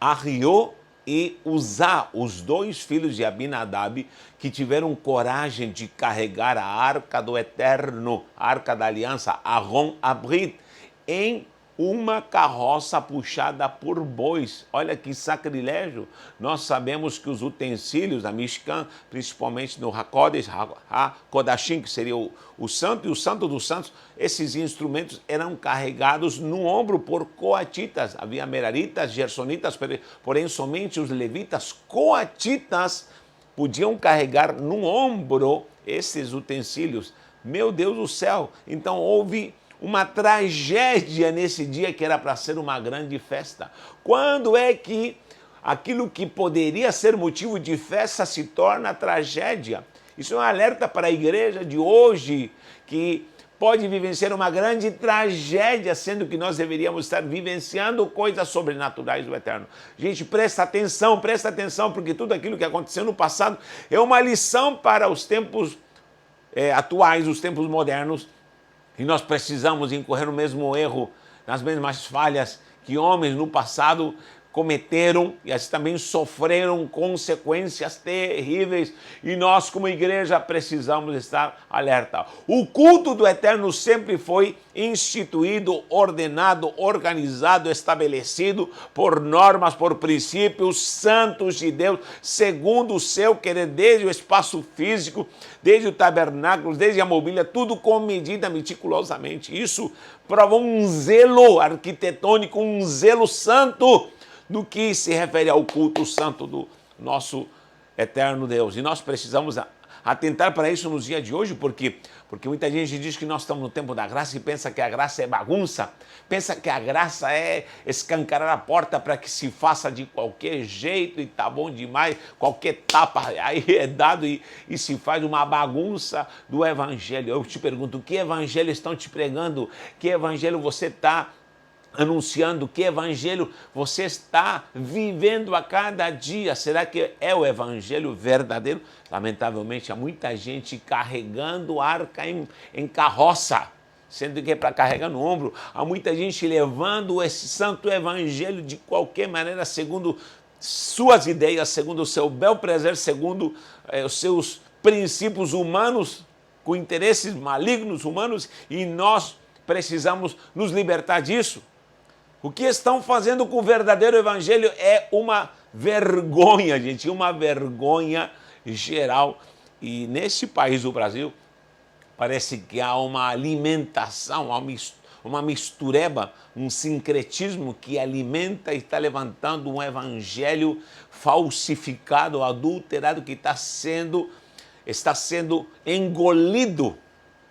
Ahiô e Uzá, os dois filhos de Abinadab, que tiveram coragem de carregar a arca do Eterno, a arca da aliança, Aron Abrit, em uma carroça puxada por bois. Olha que sacrilégio. Nós sabemos que os utensílios da Mishkan, principalmente no HaKodesh, HaKodashim, que seria o santo e o santo dos santos, esses instrumentos eram carregados no ombro por coatitas. Havia meraritas, gersonitas, porém somente os levitas coatitas podiam carregar no ombro esses utensílios. Meu Deus do céu! Então houve uma tragédia nesse dia que era para ser uma grande festa. Quando é que aquilo que poderia ser motivo de festa se torna tragédia? Isso é um alerta para a igreja de hoje, que pode vivenciar uma grande tragédia, sendo que nós deveríamos estar vivenciando coisas sobrenaturais do Eterno. Gente, presta atenção, porque tudo aquilo que aconteceu no passado é uma lição para os tempos atuais, os tempos modernos, e nós precisamos incorrer no mesmo erro, nas mesmas falhas que homens no passado cometeram e assim também sofreram consequências terríveis, e nós como igreja precisamos estar alerta. O culto do Eterno sempre foi instituído, ordenado, organizado, estabelecido por normas, por princípios santos de Deus, segundo o seu querer, desde o espaço físico, desde o tabernáculo, desde a mobília, tudo com medida meticulosamente. Isso prova um zelo arquitetônico, um zelo santo no que se refere ao culto santo do nosso eterno Deus. E nós precisamos atentar para isso nos dias de hoje, porque muita gente diz que nós estamos no tempo da graça e pensa que a graça é bagunça, pensa que a graça é escancarar a porta para que se faça de qualquer jeito e tá bom demais, qualquer tapa aí é dado e se faz uma bagunça do evangelho. Eu te pergunto, que evangelho estão te pregando? Que evangelho você está anunciando? Que evangelho você está vivendo a cada dia? Será que é o evangelho verdadeiro? Lamentavelmente, há muita gente carregando arca em carroça, sendo que é para carregar no ombro. Há muita gente levando esse santo evangelho de qualquer maneira, segundo suas ideias, segundo o seu bel prazer, segundo os seus princípios humanos, com interesses malignos humanos, e nós precisamos nos libertar disso. O que estão fazendo com o verdadeiro evangelho é uma vergonha, gente, uma vergonha geral. E nesse país do Brasil, parece que há uma alimentação, uma mistureba, um sincretismo que alimenta e está levantando um evangelho falsificado, adulterado, que está sendo engolido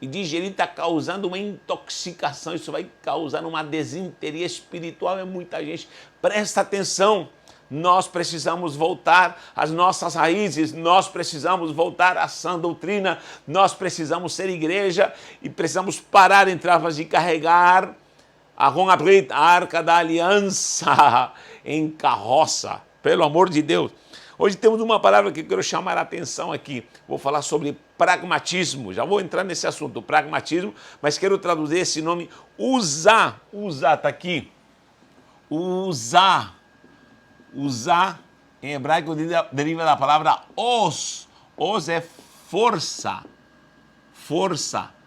e digerir, está causando uma intoxicação. Isso vai causar uma desinteria espiritual em muita gente. Presta atenção, nós precisamos voltar às nossas raízes, nós precisamos voltar à sã doutrina, nós precisamos ser igreja e precisamos parar, entre aspas, de carregar Aron Abrit, a arca da aliança, em carroça, pelo amor de Deus. Hoje temos uma palavra que eu quero chamar a atenção aqui. Vou falar sobre pragmatismo. Já vou entrar nesse assunto, pragmatismo, mas quero traduzir esse nome usar. Usar está aqui. Usar. Usar, em hebraico, deriva da palavra os. Os é força. Força.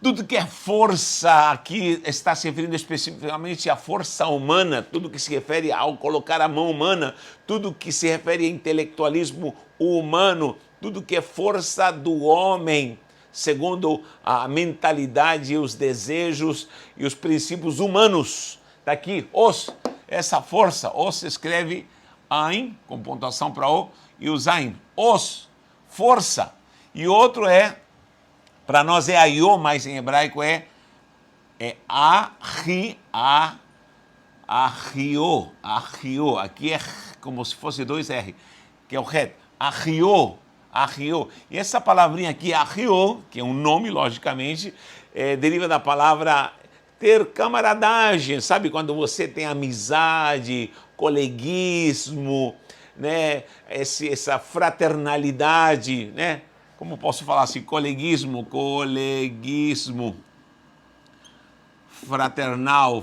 Tudo que é força aqui está se referindo especificamente à força humana, tudo que se refere ao colocar a mão humana, tudo que se refere a intelectualismo humano, tudo que é força do homem, segundo a mentalidade, os desejos e os princípios humanos. Está aqui, os, essa força, os se escreve ain, com pontuação para o, e o zain, os, força. E outro é, para nós é aiô, mas em hebraico é ahiô. Aqui é como se fosse dois R, que é o het. Ahiô. E essa palavrinha aqui, ahiô, que é um nome, logicamente, deriva da palavra ter camaradagem. Sabe quando você tem amizade, coleguismo, né? Essa fraternalidade, né? Como posso falar assim? Coleguismo, fraternal,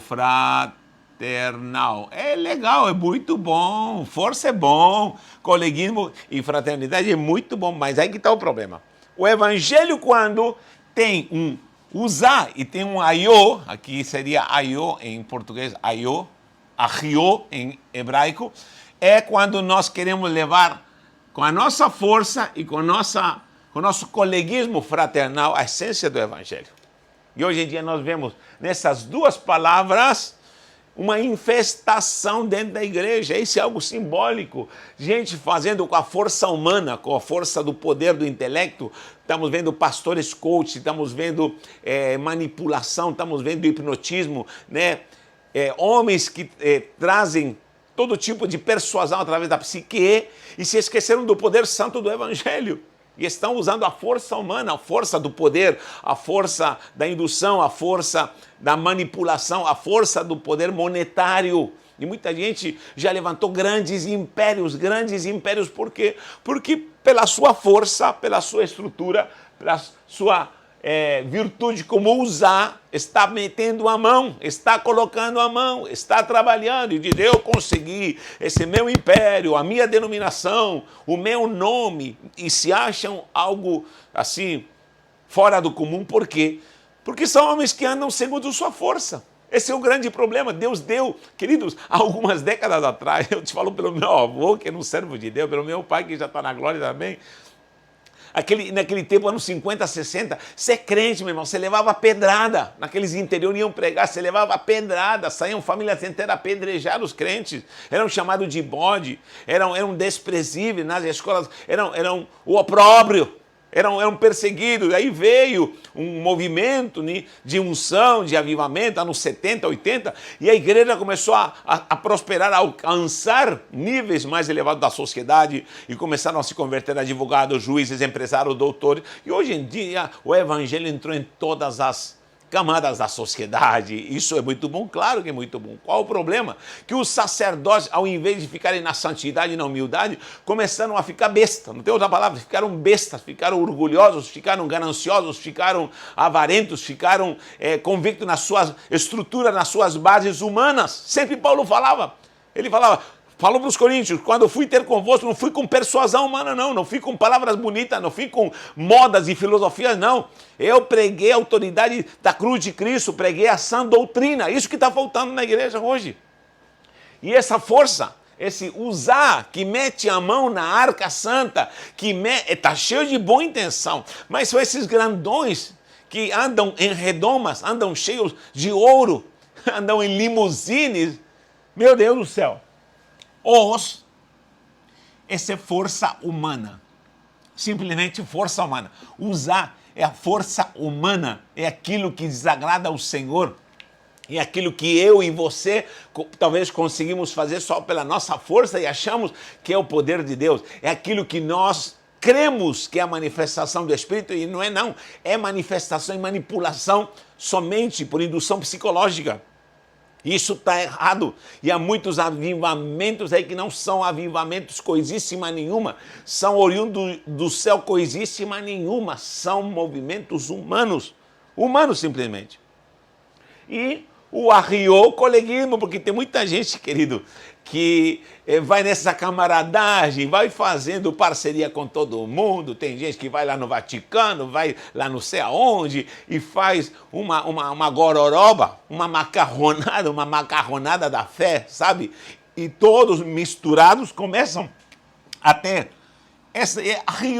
fraternal. É legal, é muito bom. Força é bom. Coleguismo e fraternidade é muito bom. Mas aí que está o problema. O evangelho, quando tem um usar e tem um aiô, aqui seria aiô em português, aiô, ahiô em hebraico, é quando nós queremos levar com a nossa força e com o nosso coleguismo fraternal a essência do evangelho. E hoje em dia nós vemos nessas duas palavras uma infestação dentro da igreja. Isso é algo simbólico. Gente fazendo com a força humana, com a força do poder do intelecto. Estamos vendo pastores coach, estamos vendo manipulação, estamos vendo hipnotismo, né? Homens que trazem todo tipo de persuasão através da psique e se esqueceram do poder santo do evangelho. E estão usando a força humana, a força do poder, a força da indução, a força da manipulação, a força do poder monetário. E muita gente já levantou grandes impérios. Por quê? Porque pela sua força, pela sua estrutura, pela sua virtude como usar, está metendo a mão, está colocando a mão, está trabalhando e diz, eu consegui esse meu império, a minha denominação, o meu nome, e se acham algo assim, fora do comum. Por quê? Porque são homens que andam segundo sua força. Esse é o grande problema. Deus deu, queridos, há algumas décadas atrás, eu te falo pelo meu avô, que é um servo de Deus, pelo meu pai, que já está na glória também. Naquele tempo, anos 50, 60, ser crente, meu irmão, você levava pedrada. Naqueles interiores iam pregar, você levava pedrada, saíam famílias inteiras apedrejar os crentes. Eram chamados de bode, eram desprezíveis nas escolas, eram o opróbrio. Eram perseguidos. Aí veio um movimento, né, de unção, de avivamento, anos 70, 80, e a igreja começou a prosperar, a alcançar níveis mais elevados da sociedade, e começaram a se converter a advogados, juízes, empresários, doutores. E hoje em dia o evangelho entrou em todas as camadas da sociedade. Isso é muito bom, claro que é muito bom. Qual o problema? Que os sacerdotes, ao invés de ficarem na santidade e na humildade, começaram a ficar bestas, não tem outra palavra, ficaram bestas, ficaram orgulhosos, ficaram gananciosos, ficaram avarentos, ficaram convictos na sua estrutura, nas suas bases humanas. Sempre Paulo falava, falou para os coríntios, quando eu fui ter convosco, não fui com persuasão humana, não fui com palavras bonitas, não fui com modas e filosofias, não. Eu preguei a autoridade da cruz de Cristo, preguei a sã doutrina, isso que está faltando na igreja hoje. E essa força, esse usar, que mete a mão na arca santa, que está cheio de boa intenção, mas são esses grandões que andam em redomas, andam cheios de ouro, andam em limusines, meu Deus do céu. Essa é força humana, simplesmente força humana. Usar é a força humana, é aquilo que desagrada ao Senhor, é aquilo que eu e você talvez conseguimos fazer só pela nossa força e achamos que é o poder de Deus, é aquilo que nós cremos que é a manifestação do Espírito, e não, é manifestação e manipulação somente por indução psicológica. Isso está errado, e há muitos avivamentos aí que não são avivamentos coisíssima nenhuma, são oriundos do céu coisíssima nenhuma, são movimentos humanos simplesmente. E o arriou coleguismo, porque tem muita gente, querido, que vai nessa camaradagem, vai fazendo parceria com todo mundo. Tem gente que vai lá no Vaticano, vai lá não sei aonde e faz uma gororoba, uma macarronada da fé, sabe? E todos misturados começam a ter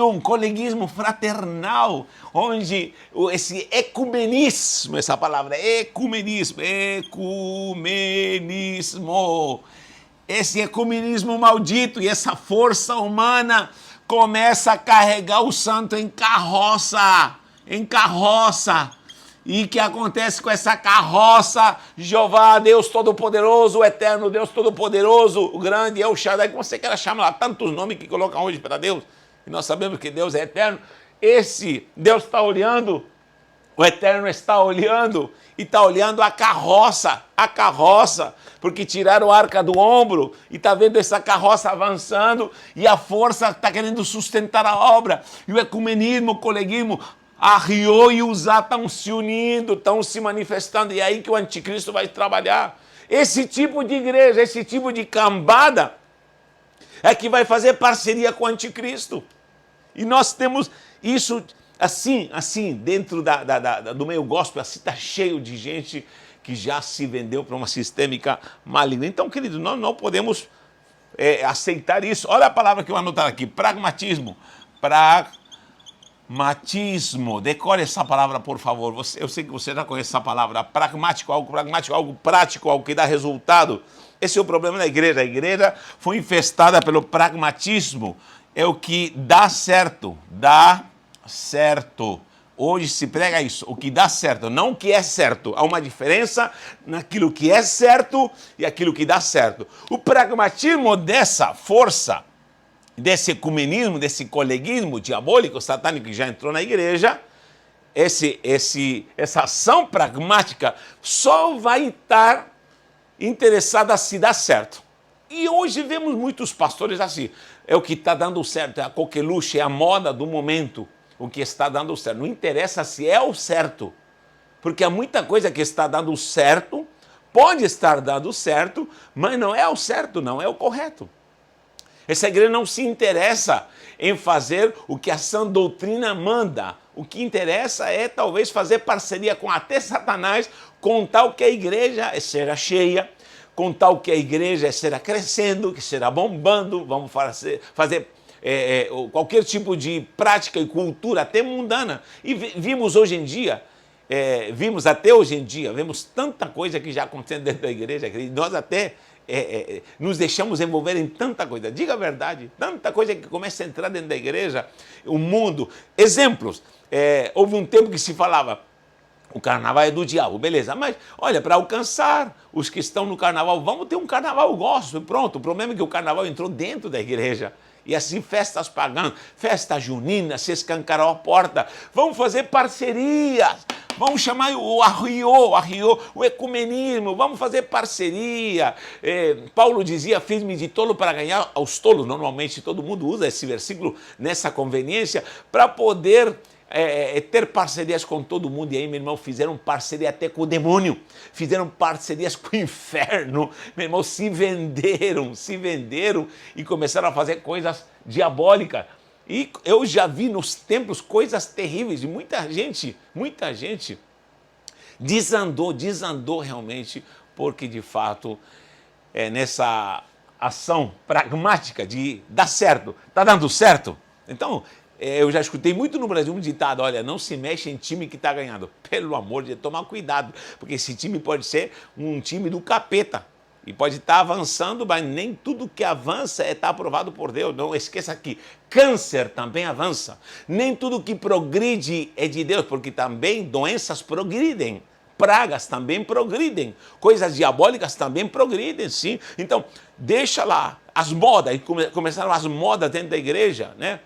um coleguismo fraternal, onde esse ecumenismo, essa palavra, ecumenismo, esse ecumenismo maldito e essa força humana começa a carregar o santo em carroça. E o que acontece com essa carroça? Jeová, Deus Todo-Poderoso, o Eterno Deus Todo-Poderoso, o grande El Shaddai, que você quer chamar lá, tantos nomes que colocam hoje para Deus, e nós sabemos que Deus é eterno. Esse Deus está olhando, o Eterno está olhando, e está olhando a carroça, porque tiraram a arca do ombro, e está vendo essa carroça avançando, e a força está querendo sustentar a obra, e o ecumenismo, o coleguismo, arriou e usar estão se unindo, estão se manifestando, e é aí que o anticristo vai trabalhar. Esse tipo de igreja, esse tipo de cambada é que vai fazer parceria com o anticristo. E nós temos isso assim, dentro do meio gospel, assim, está cheio de gente que já se vendeu para uma sistêmica maligna. Então, querido, nós não podemos aceitar isso. Olha a palavra que eu anotar aqui, pragmatismo. Pragmatismo. Decore essa palavra, por favor. Eu sei que você já conhece essa palavra. Pragmático, algo prático, algo que dá resultado. Esse é o problema da igreja. A igreja foi infestada pelo pragmatismo. É o que dá certo. Dá certo. Hoje se prega isso, o que dá certo, não o que é certo. Há uma diferença naquilo que é certo e aquilo que dá certo. O pragmatismo dessa força, desse ecumenismo, desse coleguismo diabólico, satânico que já entrou na igreja, essa ação pragmática só vai estar interessada se dar certo. E hoje vemos muitos pastores assim, é o que está dando certo, é a coqueluche, é a moda do momento. O que está dando certo. Não interessa se é o certo, porque há muita coisa que está dando certo, pode estar dando certo, mas não é o certo, não é o correto. Essa igreja não se interessa em fazer o que a sã doutrina manda. O que interessa é talvez fazer parceria com até Satanás, com tal que a igreja seja cheia, com tal que a igreja será crescendo, que será bombando, vamos fazer qualquer tipo de prática e cultura, até mundana. E vimos hoje em dia, vimos tanta coisa que já acontece dentro da igreja, que nós até nos deixamos envolver em tanta coisa. Diga a verdade, tanta coisa que começa a entrar dentro da igreja, o mundo. Exemplos, houve um tempo que se falava, o carnaval é do diabo, beleza, mas olha, para alcançar os que estão no carnaval, vamos ter um carnaval gospel, pronto. O problema é que o carnaval entrou dentro da igreja. E assim, festas pagãs, festa junina, se escancarou a porta. Vamos fazer parcerias, vamos chamar o arriô, o ecumenismo, vamos fazer parceria. Paulo dizia, fiz-me de tolo para ganhar aos tolos. Normalmente todo mundo usa esse versículo nessa conveniência para poder ter parcerias com todo mundo. E aí, meu irmão, fizeram parceria até com o demônio, fizeram parcerias com o inferno, meu irmão, se venderam e começaram a fazer coisas diabólicas. E eu já vi nos templos coisas terríveis, e muita gente desandou realmente, porque de fato nessa ação pragmática de dar certo, está dando certo? Então, eu já escutei muito no Brasil um ditado, olha, não se mexe em time que está ganhando. Pelo amor de Deus, tomar cuidado, porque esse time pode ser um time do capeta. E pode estar avançando, mas nem tudo que avança está aprovado por Deus. Não esqueça que câncer também avança. Nem tudo que progride é de Deus, porque também doenças progridem. Pragas também progridem. Coisas diabólicas também progridem, sim. Então, deixa lá as modas. Começaram as modas dentro da igreja, né?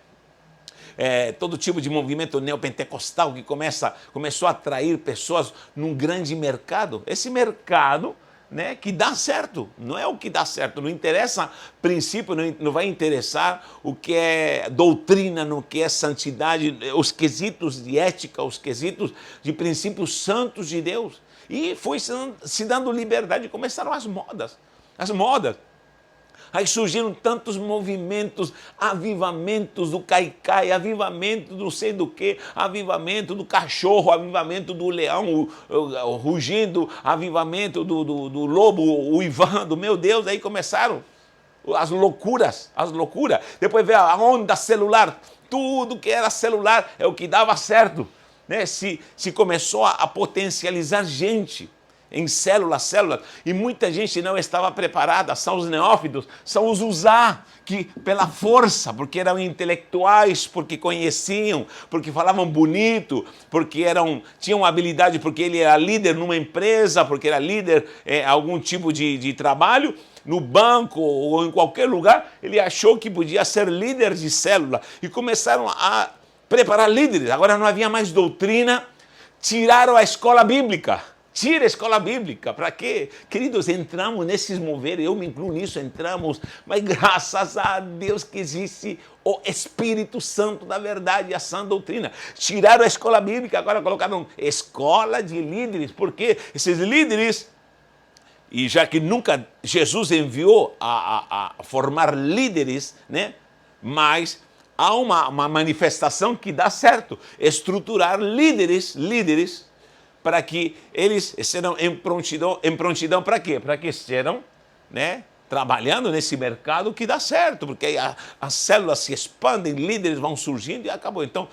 Todo tipo de movimento neopentecostal que começou a atrair pessoas num grande mercado. Esse mercado, né, que dá certo, não é o que dá certo, não interessa princípio, não vai interessar o que é doutrina, no que é santidade, os quesitos de ética, os quesitos de princípios santos de Deus. E foi se dando liberdade, começaram as modas. Aí surgiram tantos movimentos, avivamentos do caicai, avivamento do não sei do que, avivamento do cachorro, avivamento do leão o rugindo, avivamento do lobo uivando, meu Deus, aí começaram as loucuras. Depois veio a onda celular, tudo que era celular é o que dava certo, né? Se começou a potencializar gente em células, e muita gente não estava preparada, são os neófitos, são os usar, que pela força, porque eram intelectuais, porque conheciam, porque falavam bonito, porque tinham habilidade, porque ele era líder numa empresa, porque era líder em algum tipo de trabalho, no banco ou em qualquer lugar, ele achou que podia ser líder de célula, e começaram a preparar líderes. Agora não havia mais doutrina, tiraram a escola bíblica. Tira a escola bíblica, para quê? Queridos, entramos nesses moveres, eu me incluo nisso, entramos, mas graças a Deus que existe o Espírito Santo da verdade, a sã doutrina. Tiraram a escola bíblica, agora colocaram escola de líderes, porque esses líderes e já que nunca Jesus enviou a formar líderes, né? Mas há uma manifestação que dá certo, estruturar líderes, para que eles estejam em prontidão para quê? Para que estejam, né, trabalhando nesse mercado que dá certo, porque aí as células se expandem, líderes vão surgindo e acabou. Então,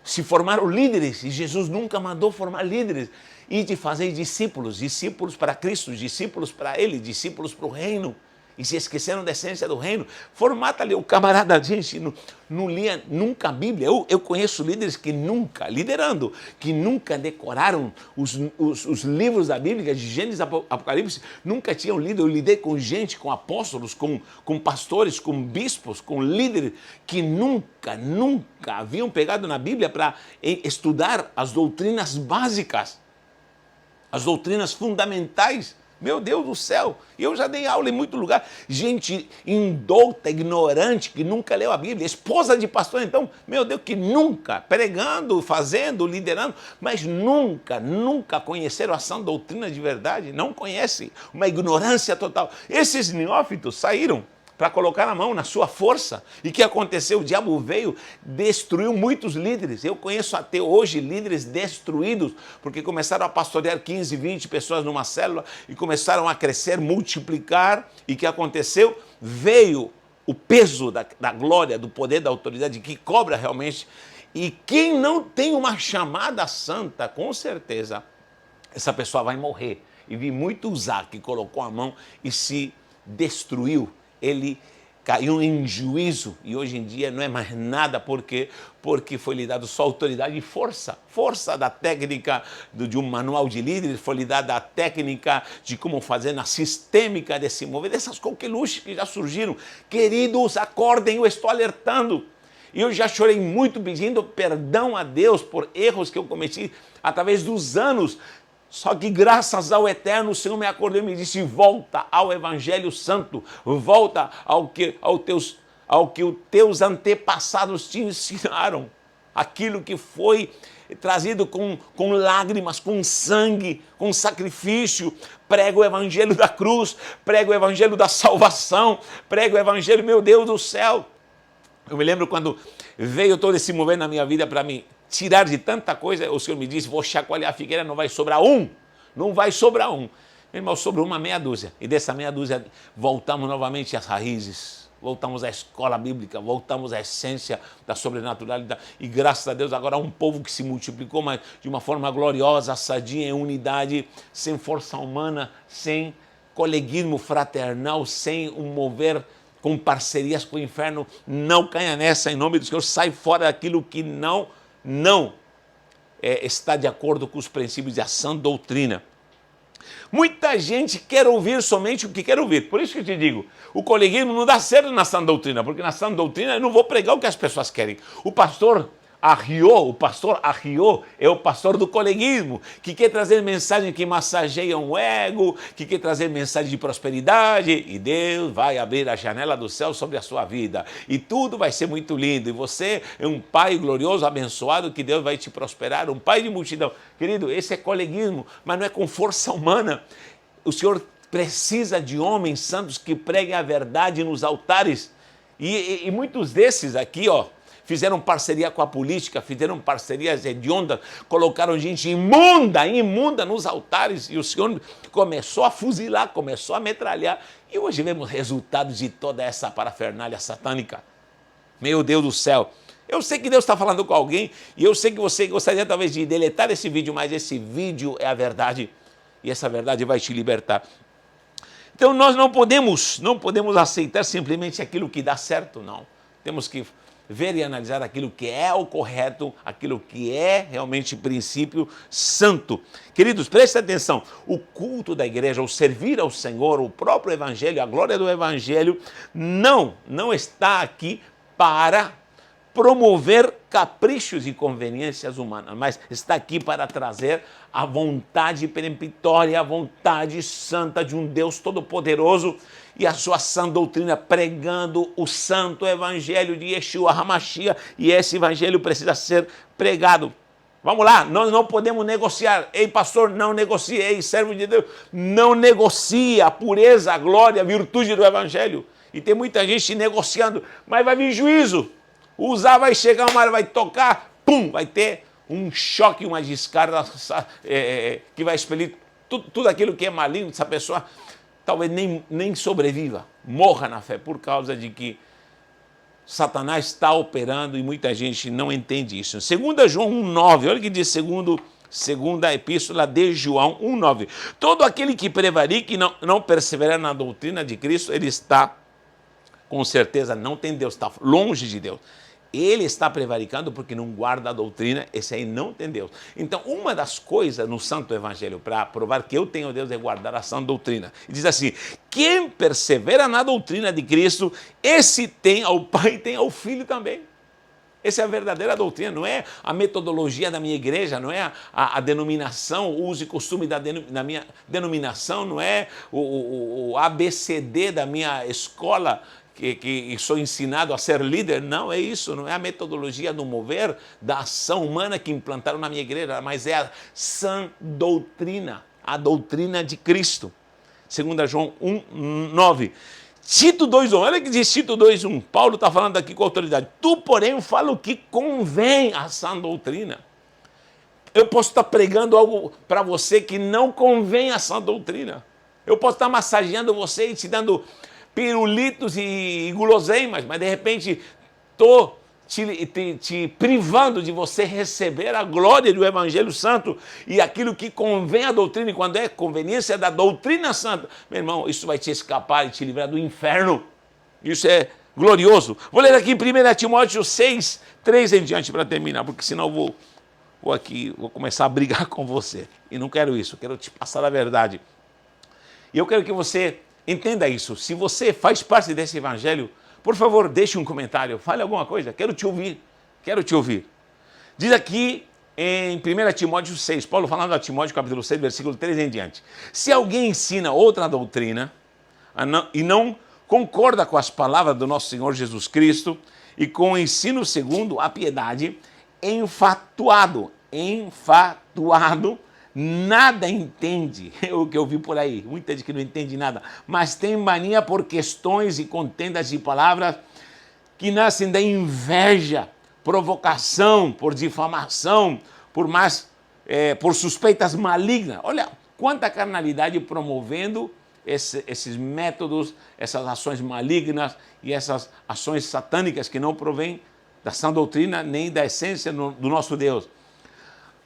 se formaram líderes, e Jesus nunca mandou formar líderes, e de fazer discípulos para Cristo, discípulos para Ele, discípulos para o reino. E se esqueceram da essência do reino. Formata ali, o camarada, gente, não lia nunca a Bíblia. Eu conheço líderes que nunca, liderando, que nunca decoraram os livros da Bíblia, de Gênesis e Apocalipse, nunca tinham lido. Eu lidei com gente, com apóstolos, com pastores, com bispos, com líderes, que nunca haviam pegado na Bíblia para estudar as doutrinas básicas, as doutrinas fundamentais. Meu Deus do céu, eu já dei aula em muito lugar, gente indouta, ignorante, que nunca leu a Bíblia, esposa de pastor, então, meu Deus, que nunca, pregando, fazendo, liderando, mas nunca conheceram a sã doutrina de verdade, não conhecem, uma ignorância total. Esses neófitos saíram para colocar a mão na sua força. E o que aconteceu? O diabo veio, destruiu muitos líderes. Eu conheço até hoje líderes destruídos, porque começaram a pastorear 15, 20 pessoas numa célula e começaram a crescer, multiplicar. E o que aconteceu? Veio o peso da glória, do poder, da autoridade, que cobra realmente. E quem não tem uma chamada santa, com certeza, essa pessoa vai morrer. E vi muito usar que colocou a mão e se destruiu. Ele caiu em juízo e hoje em dia não é mais nada, porque foi lhe dado só autoridade e força da técnica de um manual de líderes, foi lhe dada a técnica de como fazer na sistêmica de se mover, dessas coqueluches que já surgiram. Queridos, acordem, eu estou alertando. E eu já chorei muito pedindo perdão a Deus por erros que eu cometi através dos anos. Só que graças ao Eterno, o Senhor me acordou e me disse: volta ao Evangelho Santo, volta ao que os teus antepassados te ensinaram, aquilo que foi trazido com lágrimas, com sangue, com sacrifício. Prega o Evangelho da cruz, prega o Evangelho da salvação, prega o Evangelho, meu Deus do céu. Eu me lembro quando veio todo esse mover na minha vida para mim tirar de tanta coisa, o Senhor me disse: vou chacoalhar a figueira, não vai sobrar um. Não vai sobrar um. Meu irmão, sobrou uma meia dúzia. E dessa meia dúzia voltamos novamente às raízes. Voltamos à escola bíblica, voltamos à essência da sobrenaturalidade. E graças a Deus agora há um povo que se multiplicou, mas de uma forma gloriosa, sadia, em unidade, sem força humana, sem coleguismo fraternal, sem um mover com parcerias com o inferno. Não caia nessa, em nome do Senhor. Sai fora daquilo que não está de acordo com os princípios da sã doutrina. Muita gente quer ouvir somente o que quer ouvir. Por isso que eu te digo, o coleguismo não dá certo na sã doutrina, porque na sã doutrina eu não vou pregar o que as pessoas querem. O pastor Arriot é o pastor do coleguismo, que quer trazer mensagem que massageia o ego, que quer trazer mensagem de prosperidade, e Deus vai abrir a janela do céu sobre a sua vida, e tudo vai ser muito lindo, e você é um pai glorioso, abençoado, que Deus vai te prosperar, um pai de multidão. Querido, esse é coleguismo, mas não é com força humana. O Senhor precisa de homens santos que preguem a verdade nos altares, e muitos desses aqui, fizeram parceria com a política, fizeram parcerias hediondas, colocaram gente imunda nos altares, e o Senhor começou a fuzilar, começou a metralhar, e hoje vemos resultados de toda essa parafernália satânica. Meu Deus do céu! Eu sei que Deus está falando com alguém, e eu sei que você gostaria talvez de deletar esse vídeo, mas esse vídeo é a verdade, e essa verdade vai te libertar. Então nós não podemos aceitar simplesmente aquilo que dá certo, não. Temos que ver e analisar aquilo que é o correto, aquilo que é realmente princípio santo. Queridos, prestem atenção, o culto da igreja, o servir ao Senhor, o próprio Evangelho, a glória do Evangelho, não está aqui para promover caprichos e conveniências humanas, mas está aqui para trazer a vontade peremptória, a vontade santa de um Deus Todo-Poderoso e a sua sã doutrina, pregando o santo evangelho de Yeshua HaMashiach, e esse evangelho precisa ser pregado. Vamos lá, nós não podemos negociar. Ei, pastor, não negocie. Ei, servo de Deus, não negocie a pureza, a glória, a virtude do evangelho. E tem muita gente negociando, mas vai vir juízo. Usar, vai chegar uma hora, vai tocar, pum, vai ter um choque, uma descarga que vai expelir tudo aquilo que é maligno. Essa pessoa talvez nem sobreviva, morra na fé, por causa de que Satanás está operando e muita gente não entende isso. 2 João 1,9, olha o que diz segunda epístola de João 1,9. Todo aquele que prevarica e não perseverar na doutrina de Cristo, ele está, com certeza, não tem Deus, está longe de Deus. Ele está prevaricando porque não guarda a doutrina, esse aí não tem Deus. Então, uma das coisas no Santo Evangelho, para provar que eu tenho Deus, é guardar a sã doutrina. E diz assim, quem persevera na doutrina de Cristo, esse tem ao Pai e tem ao Filho também. Essa é a verdadeira doutrina, não é a metodologia da minha igreja, não é a denominação, o uso e costume da minha denominação, não é o ABCD da minha escola, que sou ensinado a ser líder. Não é isso, não é a metodologia do mover, da ação humana que implantaram na minha igreja, mas é a sã doutrina, a doutrina de Cristo. 2 João 1,9. Tito 2,1, olha que diz Tito 2,1, Paulo está falando aqui com autoridade. Tu, porém, fala o que convém à sã doutrina. Eu posso estar pregando algo para você que não convém à sã doutrina. Eu posso estar massageando você e te dando pirulitos e guloseimas, mas de repente estou te privando de você receber a glória do Evangelho Santo e aquilo que convém à doutrina, e quando é conveniência da doutrina santa, meu irmão, isso vai te escapar e te livrar do inferno. Isso é glorioso. Vou ler aqui 1 Timóteo 6, 3 em diante para terminar, porque senão vou começar a brigar com você. E não quero isso, quero te passar a verdade. E eu quero que você entenda isso. Se você faz parte desse evangelho, por favor, deixe um comentário, fale alguma coisa, quero te ouvir. Diz aqui em 1 Timóteo 6, Paulo falando a Timóteo, capítulo 6, versículo 3 em diante. Se alguém ensina outra doutrina e não concorda com as palavras do nosso Senhor Jesus Cristo e com o ensino segundo a piedade, enfatuado, nada entende, é o que eu vi por aí, muita gente que não entende nada, mas tem mania por questões e contendas de palavras que nascem da inveja, provocação, por difamação, por suspeitas malignas. Olha quanta carnalidade promovendo esses métodos, essas ações malignas e essas ações satânicas que não provêm da sã doutrina nem da essência do nosso Deus.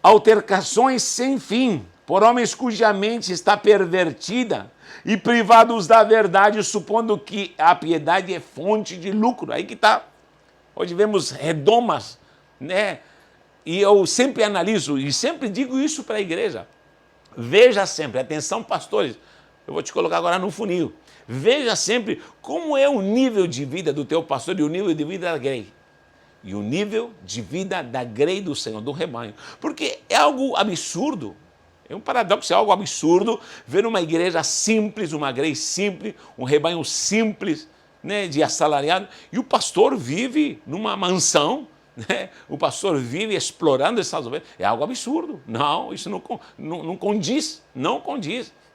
Altercações sem fim, por homens cuja mente está pervertida e privados da verdade, supondo que a piedade é fonte de lucro. Aí que está. Hoje vemos redomas, né? E eu sempre analiso e sempre digo isso para a igreja. Veja sempre, atenção pastores, eu vou te colocar agora no funil. Veja sempre como é o nível de vida do teu pastor e o nível de vida da grei. E o nível de vida da grei do Senhor, do rebanho. Porque é algo absurdo, é um paradoxo, é algo absurdo ver uma igreja simples, uma grei simples, um rebanho simples, né, de assalariado, e o pastor vive numa mansão, né? O pastor vive explorando essas ovelhas. É algo absurdo. Não, isso não condiz.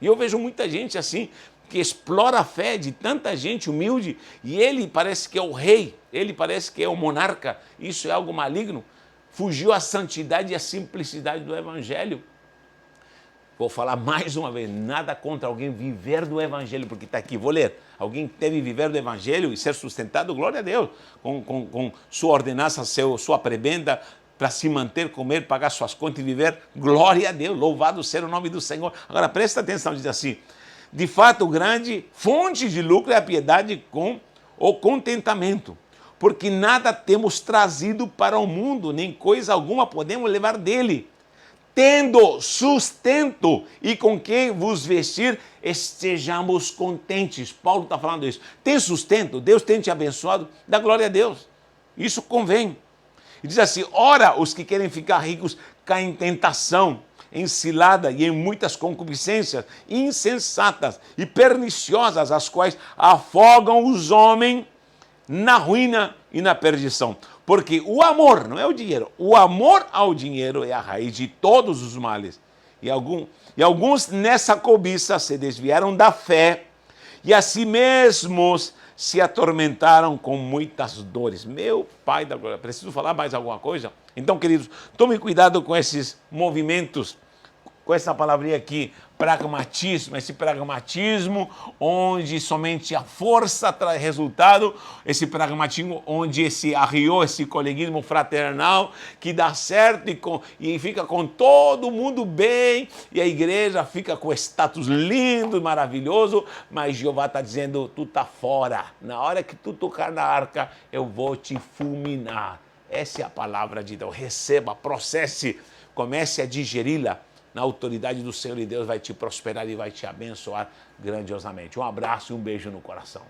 E eu vejo muita gente assim, que explora a fé de tanta gente humilde, e ele parece que é o rei, ele parece que é o monarca. Isso é algo maligno. Fugiu a santidade e a simplicidade do evangelho. Vou falar mais uma vez, nada contra alguém viver do evangelho, porque está aqui, vou ler. Alguém que deve viver do evangelho e ser sustentado, glória a Deus, com sua ordenança, sua prebenda, para se manter, comer, pagar suas contas e viver, glória a Deus, louvado seja o nome do Senhor. Agora presta atenção, diz assim: de fato, grande fonte de lucro é a piedade com o contentamento, porque nada temos trazido para o mundo, nem coisa alguma podemos levar dele. Tendo sustento e com quem vos vestir, estejamos contentes. Paulo está falando isso. Tem sustento, Deus tem te abençoado, dá glória a Deus. Isso convém. E diz assim: ora, os que querem ficar ricos caem em tentação, em cilada e em muitas concupiscências insensatas e perniciosas, as quais afogam os homens na ruína e na perdição. Porque o amor, não é o dinheiro, o amor ao dinheiro é a raiz de todos os males. E alguns nessa cobiça se desviaram da fé e a si mesmos se atormentaram com muitas dores. Meu Pai da glória, preciso falar mais alguma coisa? Então, queridos, tome cuidado com esses movimentos, com essa palavrinha aqui, pragmatismo, esse pragmatismo onde somente a força traz resultado, esse pragmatismo onde esse arriou, esse coleguismo fraternal que dá certo e fica com todo mundo bem e a igreja fica com status lindo, maravilhoso, mas Jeová está dizendo, tu tá fora, na hora que tu tocar na arca eu vou te fulminar. Essa é a palavra de Deus, receba, processe, comece a digeri-la na autoridade do Senhor e Deus vai te prosperar e vai te abençoar grandiosamente. Um abraço e um beijo no coração.